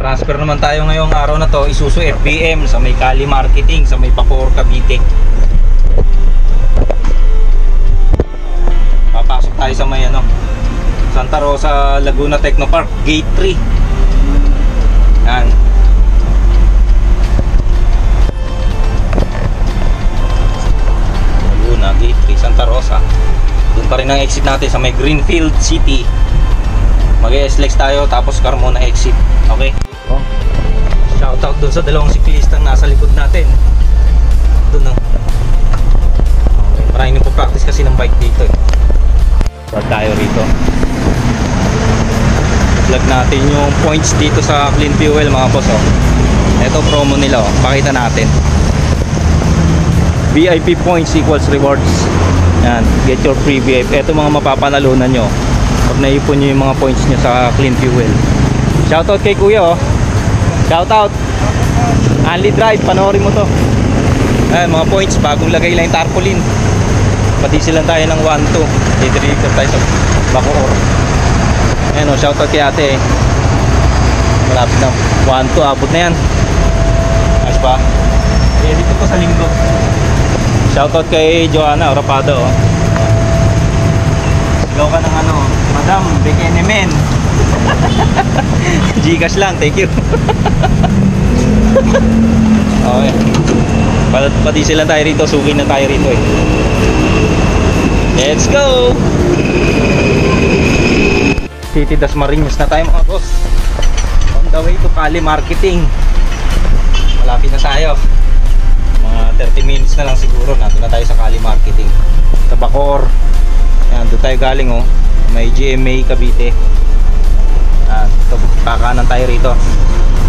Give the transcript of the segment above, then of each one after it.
Transfer naman tayo ngayong araw na to, Isuzu FBM sa may Cali Marketing, sa may Bacoor, Cavite. Papasok tayo sa may Santa Rosa, Laguna Technopark, Gate 3. Yan. Laguna, Gate 3, Santa Rosa. Doon pa rin ang exit natin sa may Greenfield City. Mag-SLEX tayo, tapos Carmona exit. Okay? Shoutout dun sa dalawang siklistang nasa likod natin. Doon okay. Maraming nagpo-practice kasi ng bike dito. Vlog tayo rito. Vlog natin yung points dito sa Clean Fuel mga boss. Ito promo nila. Pakita natin. VIP points equals rewards. Yan. Get your free VIP. Ito mga mapapanalunan nyo pag naipon nyo yung mga points nyo sa Clean Fuel. Shoutout kay kuya. Shoutout. Only Drive, panoorin mo to. Ayan, mga points, bagong lagay lang yung tarpaulin. Pati silang tayo ng 1-2. Didiriver tayo sa Bacoor. Ayan shoutout kay ate. Malapit na 1-2, abot na yan. Ayos ba? Dito ko sa linggo. Shoutout kay Joanna Rapado. Sigaw ka ng Madam, Bekenemen. Gcash lang, thank you. Okay. Pati sila tayo rito, suki na tayo rito eh. Let's go! City Dasmariñas na tayo mga boss. On the way to Cali Marketing. Malapit na tayo. Mga 30 minutes na lang siguro. Nandun na tayo sa Cali Marketing. Sa Bacoor. Yan, doon tayo galing may GMA Cavite. Kakanan tayo rito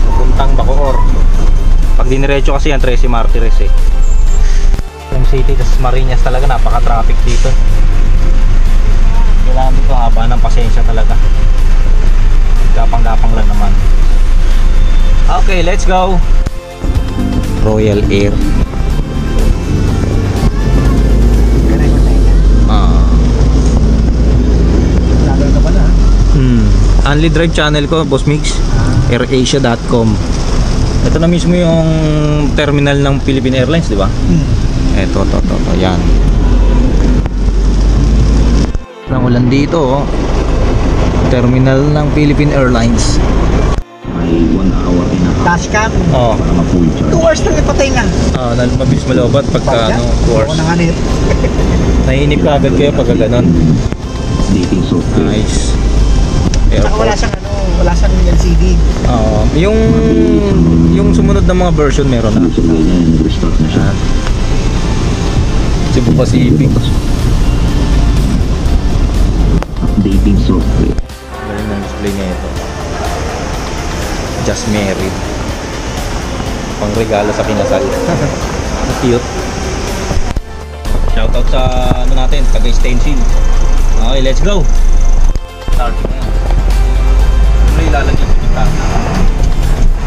pupuntang Bacoor. Pag diniretso kasi yan 13 Martires eh. Yung City Dasmariñas talaga napaka traffic dito. Kailangan dito haba ng pasensya talaga. Gapang-gapang lang naman. Okay, let's go. Royal Air. Only Drive channel ko, Boss Mix. AirAsia.com. Ito na mismo yung terminal ng Philippine Airlines, di ba? Ito, yan. Ang ulan dito, terminal ng Philippine Airlines. May 1 hour in a half. Dashcam. Oh. 2 hours lang ipatay nga. Mabilis malobat pagka 2 hours. Nainip ka agad kayo pagka ganon. Dating software. Nice. Saka wala siyang LCD. Yung sumunod na mga version meron na. Restart na siya. Cebu Pacific. Updating software. Galing ng display na ito. Just married. Pang regalo sa kinasal. Cute. Shoutout sa natin, taga Stencil. Okay, let's go. Starting na yan. Siyempre ilalagay ko dito.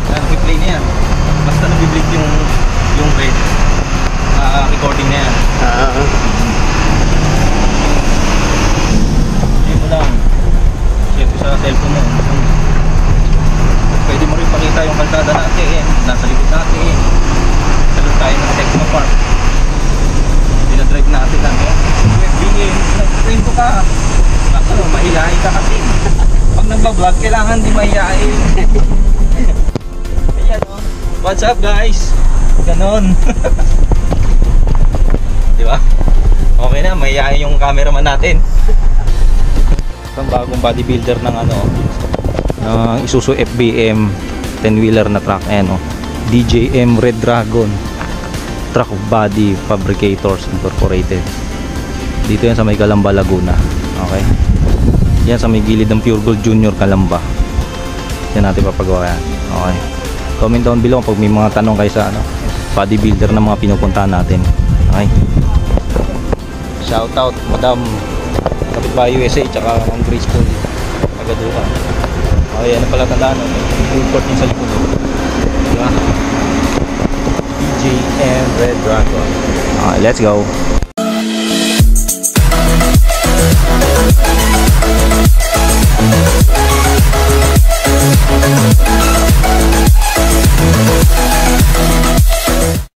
Yan, replay na yan. Basta nag-blink yung red, recording na yan. Hindi mo lang. Siyempre sa cellphone mo. Pwede mo rin pakita yung kalsada natin. Nasa likod natin. Salud tayo ng Technopark. Dinadrive natin lang yan. FBM, nag-kwento ka. Mahihain ka kasi. Pag nagbablog, kailangan di mahihain. Ayan what's up guys? Ganon. Diba? Okay na, mahihain yung cameraman natin. Ang bagong bodybuilder ng Isuzu FBM 10-wheeler na truck. Ayan DJM Red Dragon Truck Body Fabricators Incorporated. Dito yan sa may Calamba, Laguna. Okay, yan sa may gilid ng Pure Gold Junior Calamba. Yan natin papagawa yan. Okay, comment down below pag may mga tanong kayo sa bodybuilder na mga pinupuntahan natin. Okay, shout out Madam Kapitbahay USA tsaka ang Graceful Tagaduha. Okay, ano pala tandaan food court yung sa likod. Diba? DJM Red Dragon. Okay, let's go.